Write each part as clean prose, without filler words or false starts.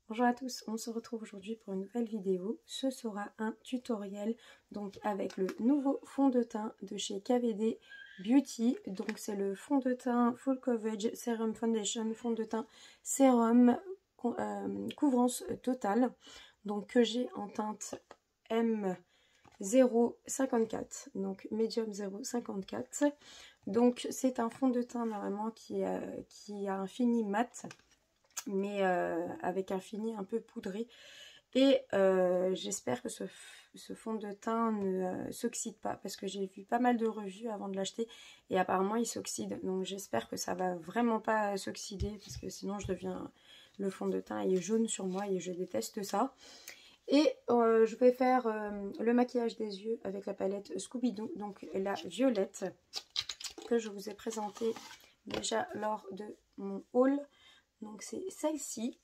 Bonjour à tous, on se retrouve aujourd'hui pour une nouvelle vidéo. Ce sera un tutoriel donc avec le nouveau fond de teint de chez KVD Beauty. Donc c'est le fond de teint Full Coverage Serum Foundation, fond de teint sérum couvrance totale. Donc que j'ai en teinte M054, donc Medium 054. Donc c'est un fond de teint normalement qui a un fini mat, mais avec un fini un peu poudré, et j'espère que ce fond de teint ne s'oxyde pas, parce que j'ai vu pas mal de revues avant de l'acheter et apparemment il s'oxyde, donc j'espère que ça va vraiment pas s'oxyder, parce que sinon le fond de teint est jaune sur moi et je déteste ça. Et je vais faire le maquillage des yeux avec la palette Scooby-Doo, donc la violette que je vous ai présentée déjà lors de mon haul. Donc c'est celle-ci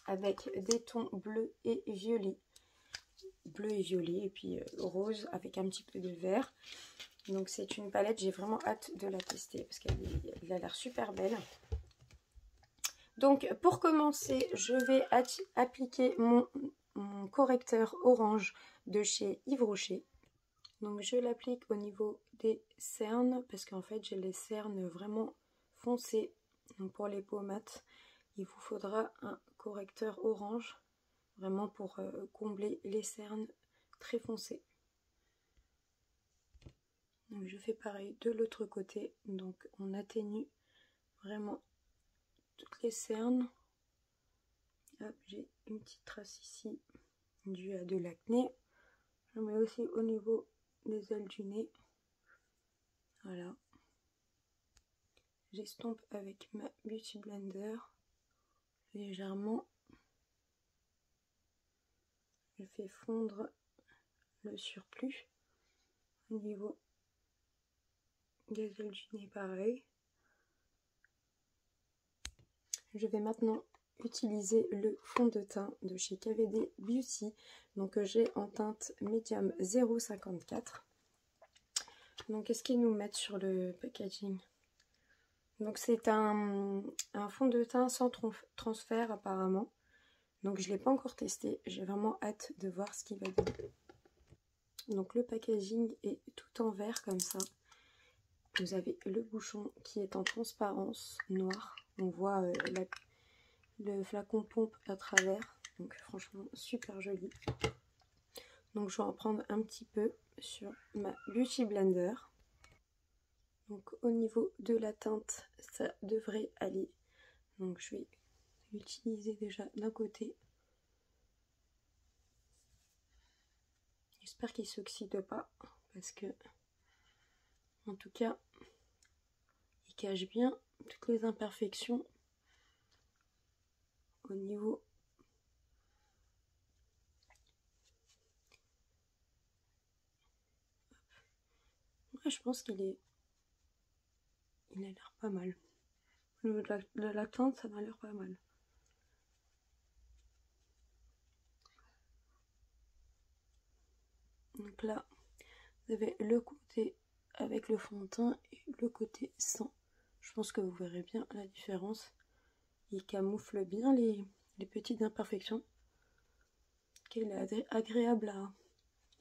avec des tons bleus et violets. Bleu et violet, et puis rose avec un petit peu de vert. Donc c'est une palette, j'ai vraiment hâte de la tester parce qu'elle a l'air super belle. Donc pour commencer, je vais appliquer mon correcteur orange de chez Yves Rocher. Donc je l'applique au niveau des cernes, parce qu'en fait j'ai les cernes vraiment foncées. Donc pour les peaux mates, il vous faudra un correcteur orange, vraiment pour combler les cernes très foncées. Donc je fais pareil de l'autre côté, donc on atténue vraiment toutes les cernes. J'ai une petite trace ici due à de l'acné. Je mets aussi au niveau des ailes du nez. Voilà. J'estompe avec ma Beauty Blender légèrement. Je fais fondre le surplus au niveau des ailes du nez, pareil. Je vais maintenant utiliser le fond de teint de chez KVD Beauty, donc que j'ai en teinte Medium 054. Donc qu'est-ce qu'ils nous mettent sur le packaging? Donc c'est un fond de teint sans transfert apparemment. Donc je ne l'ai pas encore testé, j'ai vraiment hâte de voir ce qu'il va donner. Donc le packaging est tout en vert comme ça. Vous avez le bouchon qui est en transparence noire. On voit le flacon pompe à travers. Donc franchement super joli. Donc je vais en prendre un petit peu sur ma Beauty Blender. Donc au niveau de la teinte, ça devrait aller. Donc je vais l'utiliser déjà d'un côté. J'espère qu'il ne s'oxyde pas, parce que en tout cas il cache bien toutes les imperfections au niveau je pense qu'il est a l'air pas mal. Au niveau de la teinte, ça m'a l'air pas mal. Donc là, vous avez le côté avec le fond de teint et le côté sans. Je pense que vous verrez bien la différence. Il camoufle bien les petites imperfections. Il est agréable à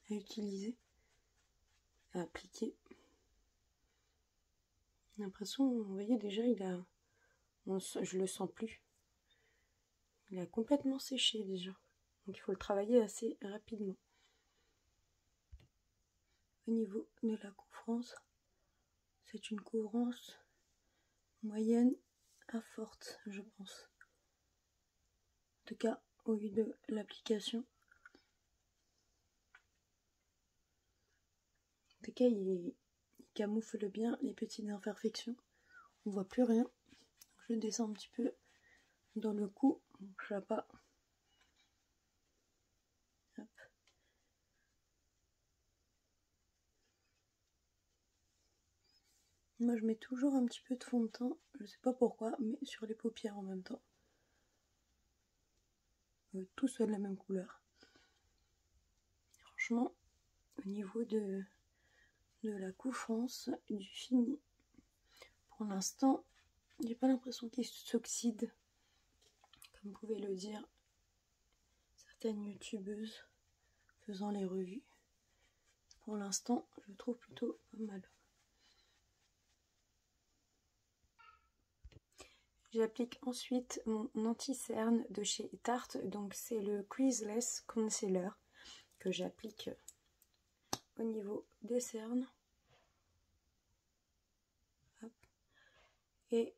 utiliser, à appliquer. J'ai l'impression, vous voyez déjà, je le sens plus. Il a complètement séché déjà. Donc il faut le travailler assez rapidement. Au niveau de la couvrance, c'est une couvrance moyenne à forte, je pense. En tout cas, au vu de l'application. En tout cas, il camoufle bien les petites imperfections. On voit plus rien. Je descends un petit peu dans le cou. Je vois pas. Hop. Moi, je mets toujours un petit peu de fond de teint. Je sais pas pourquoi, mais sur les paupières en même temps. Tout soit de la même couleur. Franchement, au niveau de la couvrance, du fini, pour l'instant, j'ai pas l'impression qu'il s'oxyde comme pouvaient le dire certaines youtubeuses faisant les revues. Pour l'instant, je trouve plutôt pas mal. J'applique ensuite mon anti-cerne de chez Tarte, donc c'est le Creaseless Concealer que j'applique au niveau des cernes. Hop. Et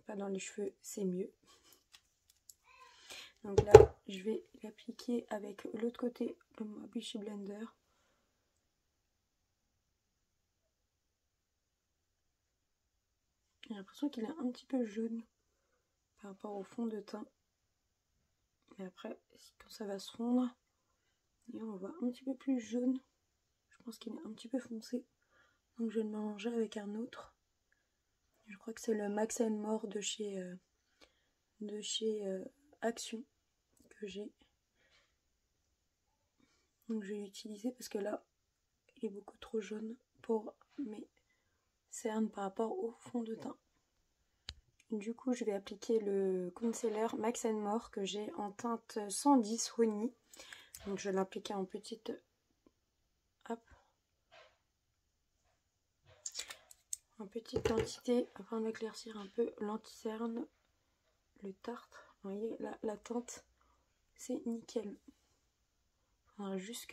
pas dans les cheveux, c'est mieux. Donc là, je vais l'appliquer avec l'autre côté de ma Beauty Blender. J'ai l'impression qu'il est un petit peu jaune par rapport au fond de teint. Et après, quand ça va se fondre, et on voit un petit peu plus jaune. Je pense qu'il est un petit peu foncé. Donc je vais le mélanger avec un autre. Je crois que c'est le Max & More de chez Action que j'ai. Donc je vais l'utiliser parce que là, il est beaucoup trop jaune pour mes cernes par rapport au fond de teint. Du coup, je vais appliquer le concealer Max & More que j'ai en teinte 110 Honey. Donc je vais l'appliquer en petite... Hop. En petite quantité afin d'éclaircir un peu l'anti-cerne, le tartre. Vous voyez, là, la teinte, c'est nickel. Enfin, juste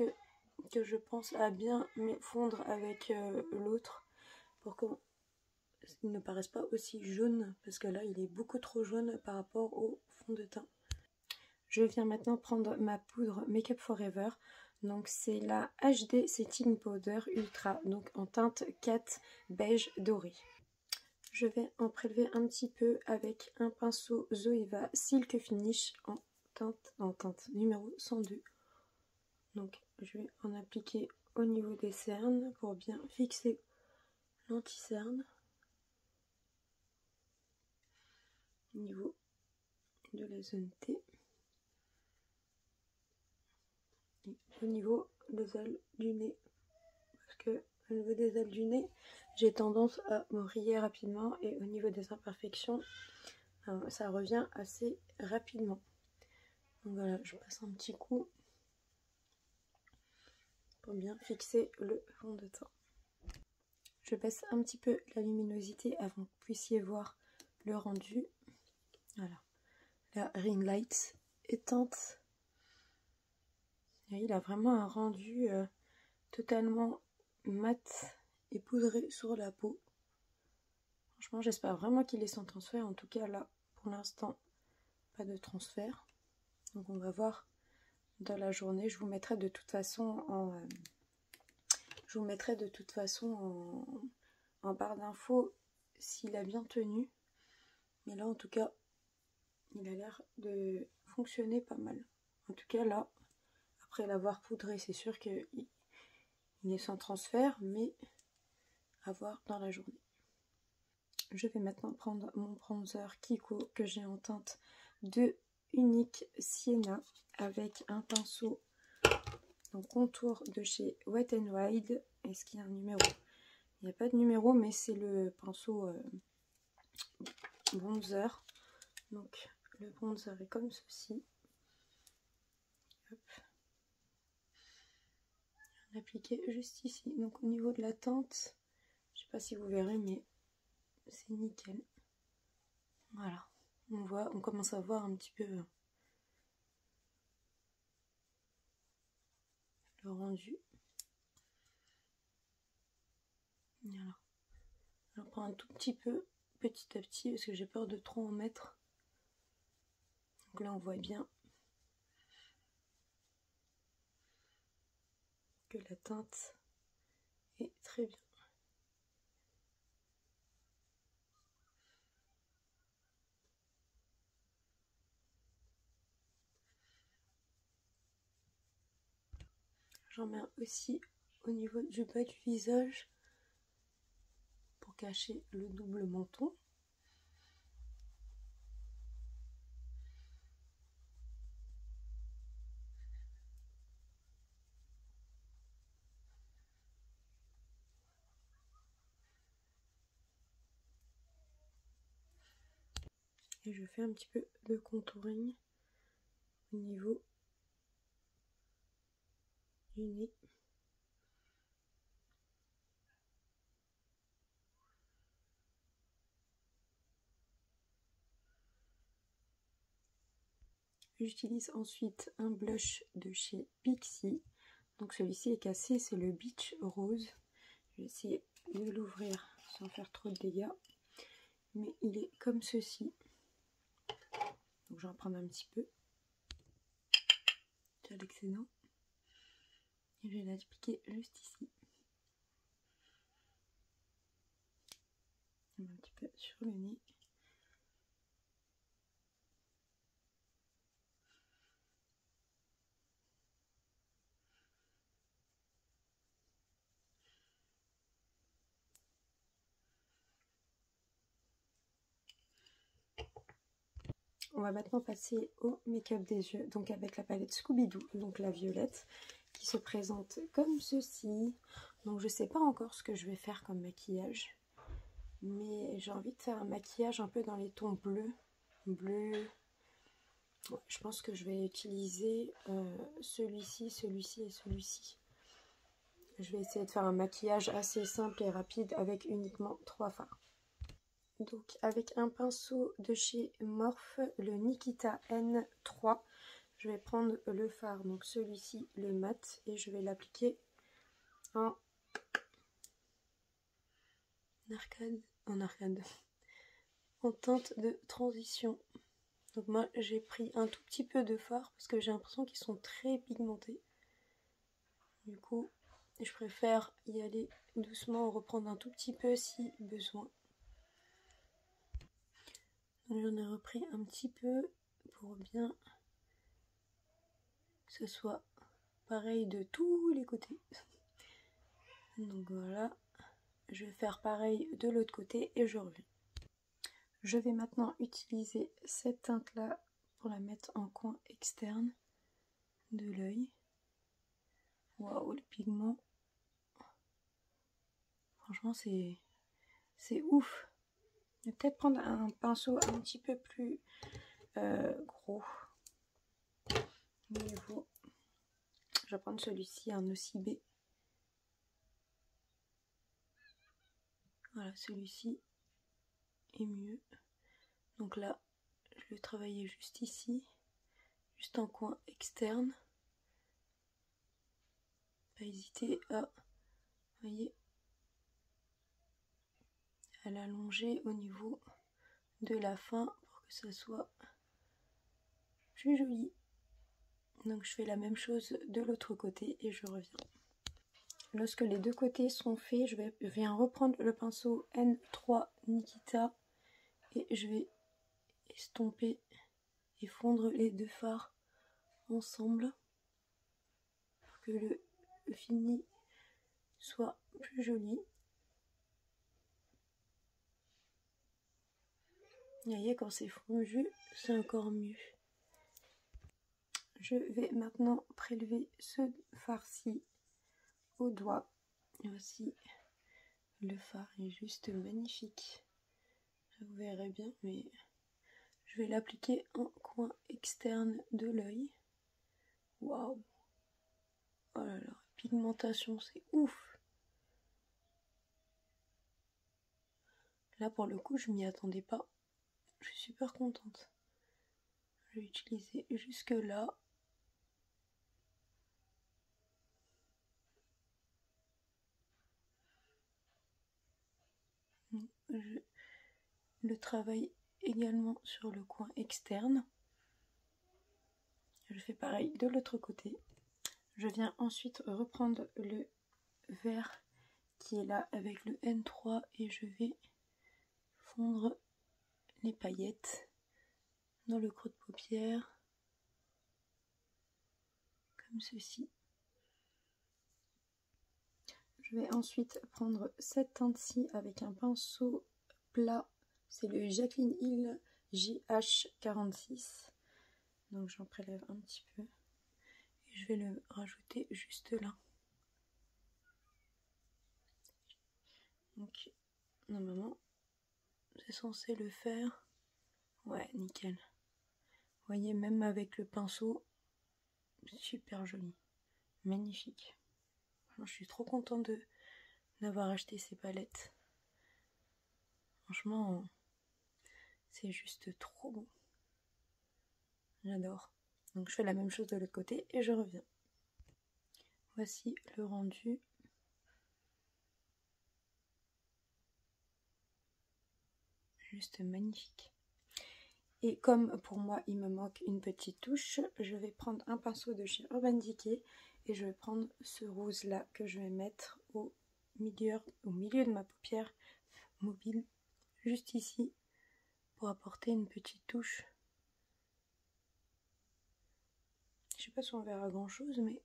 que je pense à bien fondre avec l'autre pour qu'il ne paraisse pas aussi jaune, parce que là, il est beaucoup trop jaune par rapport au fond de teint. Je viens maintenant prendre ma poudre Make Up Forever. Donc c'est la HD Setting Powder Ultra, donc en teinte 4 beige doré. Je vais en prélever un petit peu avec un pinceau Zoeva Silk Finish en teinte numéro 102. Donc je vais en appliquer au niveau des cernes pour bien fixer l'anti-cerne. Au niveau de la zone T. Et au niveau des ailes du nez. Parce que au niveau des ailes du nez, j'ai tendance à me rier rapidement. Et au niveau des imperfections, ça revient assez rapidement. Donc voilà, je passe un petit coup pour bien fixer le fond de teint. Je baisse un petit peu la luminosité avant que vous puissiez voir le rendu. Voilà, la ring light éteinte. Et il a vraiment un rendu totalement mat et poudré sur la peau. Franchement, j'espère vraiment qu'il est sans transfert. En tout cas, là, pour l'instant, pas de transfert. Donc on va voir dans la journée. Je vous mettrai de toute façon en barre d'infos s'il a bien tenu. Mais là, en tout cas, il a l'air de fonctionner pas mal. En tout cas, là, après l'avoir poudré, c'est sûr qu'il est sans transfert, mais à voir dans la journée. Je vais maintenant prendre mon bronzer Kiko que j'ai en teinte de Unique Sienna avec un pinceau en contour de chez Wet n Wild. Est-ce qu'il y a un numéro? Il n'y a pas de numéro, mais c'est le pinceau bronzer. Donc le bronzer est comme ceci. Hop. L'appliquer juste ici. Donc au niveau de la teinte, je sais pas si vous verrez, mais c'est nickel. Voilà. On commence à voir un petit peu le rendu. Voilà. Je prends un tout petit peu, petit à petit, parce que j'ai peur de trop en mettre. Donc là, on voit bien que la teinte est très bien. J'en mets aussi au niveau du bas du visage pour cacher le double menton. Et je fais un petit peu de contouring au niveau du nez. J'utilise ensuite un blush de chez Pixi. Donc celui-ci est cassé, c'est le Beach Rose. Je vais essayer de l'ouvrir sans faire trop de dégâts. Mais il est comme ceci. Donc je vais en prendre un petit peu. J'ai l'excédent. Et je vais l'appliquer juste ici. Un petit peu sur le nez. On va maintenant passer au make-up des yeux, donc avec la palette Scooby-Doo, donc la violette, qui se présente comme ceci. Donc je sais pas encore ce que je vais faire comme maquillage, mais j'ai envie de faire un maquillage un peu dans les tons bleus. Ouais, je pense que je vais utiliser celui-ci, celui-ci et celui-ci. Je vais essayer de faire un maquillage assez simple et rapide avec uniquement 3 fards. Donc avec un pinceau de chez Morphe, le Nikita N3, je vais prendre le fard, donc celui-ci, le mat, et je vais l'appliquer en arcade, en teinte de transition. Donc moi j'ai pris un tout petit peu de fard parce que j'ai l'impression qu'ils sont très pigmentés. Du coup, je préfère y aller doucement, reprendre un tout petit peu si besoin. J'en ai repris un petit peu pour bien que ce soit pareil de tous les côtés. Donc voilà, je vais faire pareil de l'autre côté et je reviens. Je vais maintenant utiliser cette teinte là pour la mettre en coin externe de l'œil. Waouh, le pigment, franchement c'est ouf. Je vais peut-être prendre un pinceau un petit peu plus gros. Niveau. Je vais prendre celui-ci, un OCB. Voilà, celui-ci est mieux. Donc là, je vais travailler juste ici, juste en coin externe. Pas hésiter à, voyez, à l'allonger au niveau de la fin pour que ça soit plus joli. Donc je fais la même chose de l'autre côté et je reviens. Lorsque les deux côtés sont faits, je viens reprendre le pinceau N3 Nikita et je vais estomper et fondre les deux fards ensemble pour que le fini soit plus joli. Vous voyez, quand c'est fondu, c'est encore mieux. Je vais maintenant prélever ce fard-ci au doigt. Voici, le fard est juste magnifique. Vous verrez bien, mais je vais l'appliquer en coin externe de l'œil. Waouh! Oh là là, pigmentation, c'est ouf! Là, pour le coup, je m'y attendais pas. Je suis super contente. Je vais utiliser jusque là. Je le travaille également sur le coin externe. Je fais pareil de l'autre côté. Je viens ensuite reprendre le vert qui est là avec le N3 et je vais fondre les paillettes dans le creux de paupière comme ceci. Je vais ensuite prendre cette teinte-ci avec un pinceau plat, c'est le Jacqueline Hill JH46. Donc j'en prélève un petit peu et je vais le rajouter juste là. Donc normalement c'est censé le faire Ouais, nickel. Vous voyez, même avec le pinceau, super joli. Magnifique. Je suis trop contente d'avoir acheté ces palettes. Franchement, c'est juste trop beau. J'adore. Donc je fais la même chose de l'autre côté et je reviens. Voici le rendu. Juste magnifique. Et comme pour moi il me manque une petite touche, je vais prendre un pinceau de chez Urban Decay et je vais prendre ce rose là que je vais mettre au milieu de ma paupière mobile, juste ici, pour apporter une petite touche. Je sais pas si on verra grand chose, mais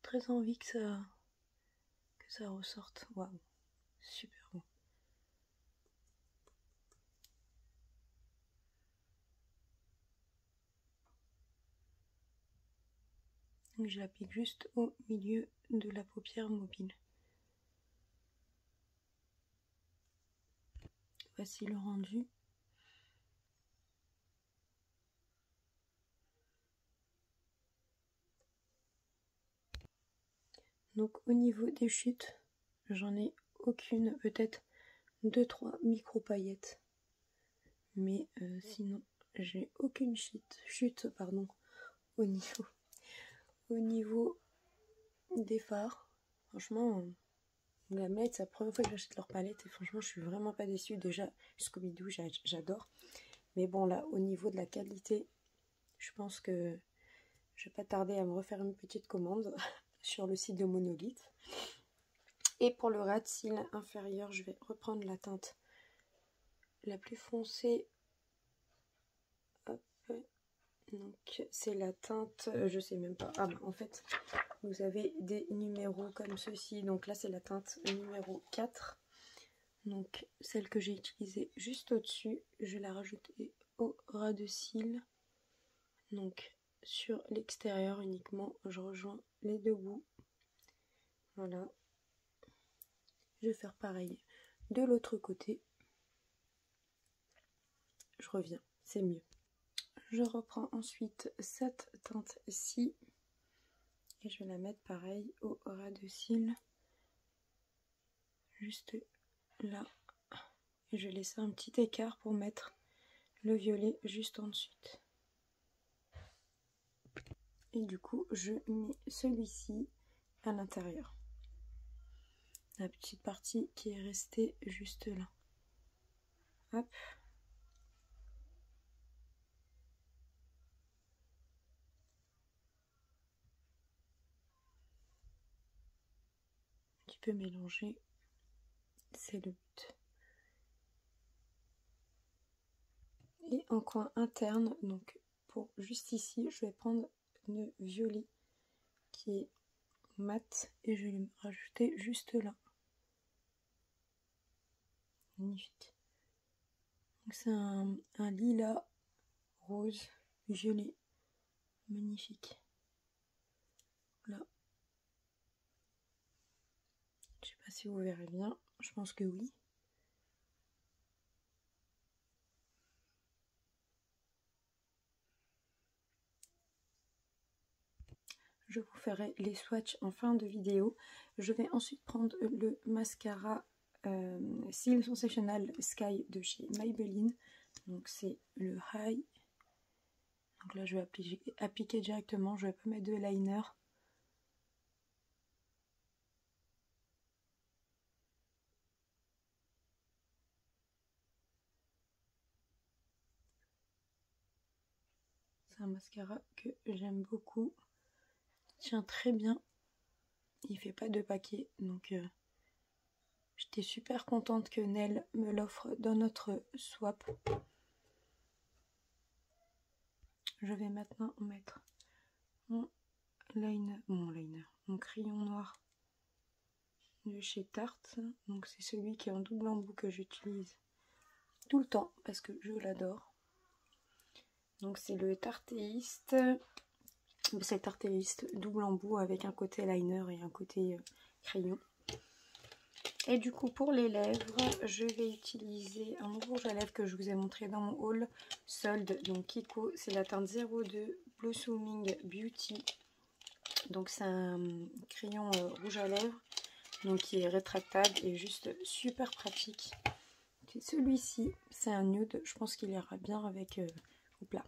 très envie que ça ressorte. Waouh, super beau. Donc je l'applique juste au milieu de la paupière mobile. Voici le rendu. Donc au niveau des chutes, j'en ai aucune, peut-être 2-3 micro paillettes. Mais sinon, j'ai aucune chute au niveau des fards. Franchement, la Mette, c'est la première fois que j'achète leur palette et franchement, je suis vraiment pas déçue. Déjà, Scooby-Doo, j'adore. Mais bon, là, au niveau de la qualité, je pense que je vais pas tarder à me refaire une petite commande sur le site de Monolith. Et pour le ras de cils inférieur, je vais reprendre la teinte la plus foncée. Hop. Donc c'est la teinte, je sais même pas. Ah bah en fait, vous avez des numéros comme ceci. Donc là c'est la teinte numéro 4. Donc celle que j'ai utilisée juste au-dessus, je vais la rajouter au ras de cils. Donc sur l'extérieur uniquement, je rejoins les deux bouts. Voilà. Je vais faire pareil de l'autre côté. Je reviens, c'est mieux. Je reprends ensuite cette teinte-ci et je vais la mettre pareil au ras de cils, juste là. Et je vais laisser un petit écart pour mettre le violet juste en dessous. Et du coup, je mets celui-ci à l'intérieur. La petite partie qui est restée juste là. Hop. Un petit peu mélanger, c'est le but. Et en coin interne, donc pour juste ici, je vais prendre le violet qui est mat et je vais le rajouter juste là. Magnifique. C'est un lilas rose violet. Magnifique. Là. Je sais pas si vous verrez bien. Je pense que oui. Je vous ferai les swatchs en fin de vidéo. Je vais ensuite prendre le mascara Seal Sensational Sky de chez Maybelline. Donc c'est le High. Donc là je vais appliquer directement. Je vais pas mettre de liner. C'est un mascara que j'aime beaucoup. Il tient très bien. Il fait pas de paquet. Donc j'étais super contente que Nel me l'offre dans notre swap. Je vais maintenant mettre mon crayon noir de chez Tarte. Donc c'est celui qui est en double embout que j'utilise tout le temps parce que je l'adore. Donc c'est le Tartéiste. C'est le Tartéiste double embout avec un côté liner et un côté crayon. Et du coup pour les lèvres, je vais utiliser un rouge à lèvres que je vous ai montré dans mon haul solde, donc Kiko, c'est la teinte 02 Blossoming Beauty. Donc c'est un crayon rouge à lèvres, donc qui est rétractable et juste super pratique. Celui-ci, c'est un nude, je pense qu'il ira bien avec plat.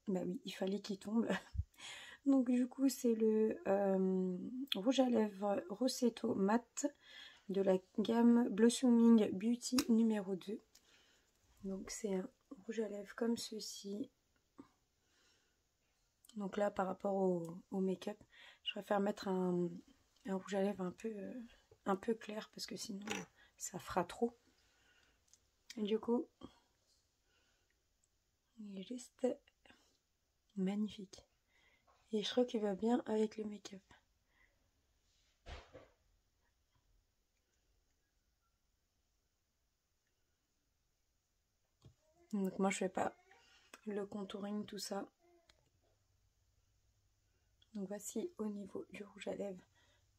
Bah oui, il fallait qu'il tombe. Donc du coup c'est le rouge à lèvres Rossetto Matte de la gamme Blossoming Beauty numéro 2. Donc c'est un rouge à lèvres comme ceci. Donc là par rapport au make-up, je préfère mettre un rouge à lèvres un peu clair parce que sinon ça fera trop. Et du coup, il est juste magnifique. Et je trouve qu'il va bien avec le make-up. Donc moi je fais pas le contouring, tout ça. Donc voici au niveau du rouge à lèvres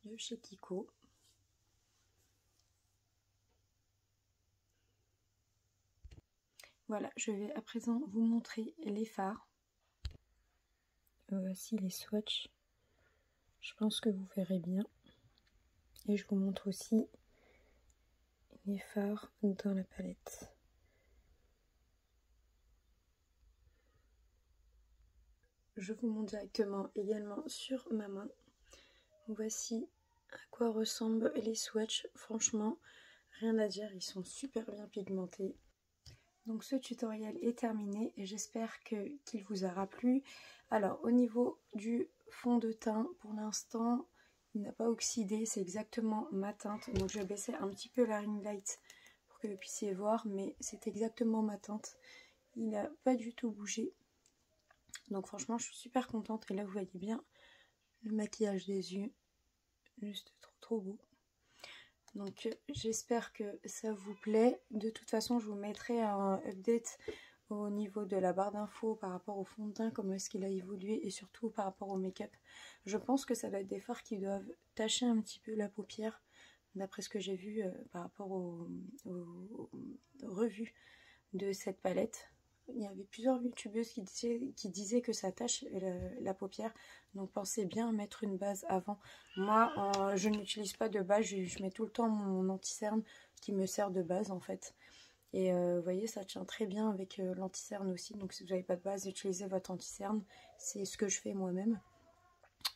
de chez Kiko. Voilà, je vais à présent vous montrer les fards. Voici les swatchs. Je pense que vous verrez bien. Et je vous montre aussi les fards dans la palette. Je vous montre directement également sur ma main. Voici à quoi ressemblent les swatchs. Franchement, rien à dire, ils sont super bien pigmentés. Donc ce tutoriel est terminé et j'espère qu'il vous aura plu. Alors au niveau du fond de teint, pour l'instant, il n'a pas oxydé, c'est exactement ma teinte. Donc je vais baisser un petit peu la ring light pour que vous puissiez voir, mais c'est exactement ma teinte. Il n'a pas du tout bougé. Donc franchement, je suis super contente. Et là, vous voyez bien le maquillage des yeux. Juste trop beau. Donc j'espère que ça vous plaît. De toute façon, je vous mettrai un update au niveau de la barre d'infos par rapport au fond de teint, comment est-ce qu'il a évolué et surtout par rapport au make-up. Je pense que ça va être des fards qui doivent tacher un petit peu la paupière, d'après ce que j'ai vu par rapport aux revues de cette palette. Il y avait plusieurs youtubeuses qui disaient que ça tâche la paupière, donc pensez bien à mettre une base avant. Moi, je n'utilise pas de base, je mets tout le temps mon anti-cerne qui me sert de base en fait. Et vous voyez, ça tient très bien avec l'anti-cerne aussi, donc si vous n'avez pas de base, utilisez votre anti-cerne, c'est ce que je fais moi-même.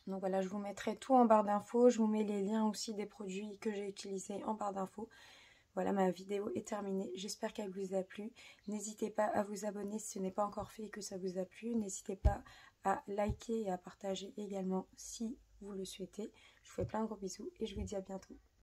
Donc voilà, je vous mettrai tout en barre d'infos, je vous mets les liens aussi des produits que j'ai utilisés en barre d'infos. Voilà, ma vidéo est terminée. J'espère qu'elle vous a plu. N'hésitez pas à vous abonner si ce n'est pas encore fait et que ça vous a plu. N'hésitez pas à liker et à partager également si vous le souhaitez. Je vous fais plein de gros bisous et je vous dis à bientôt.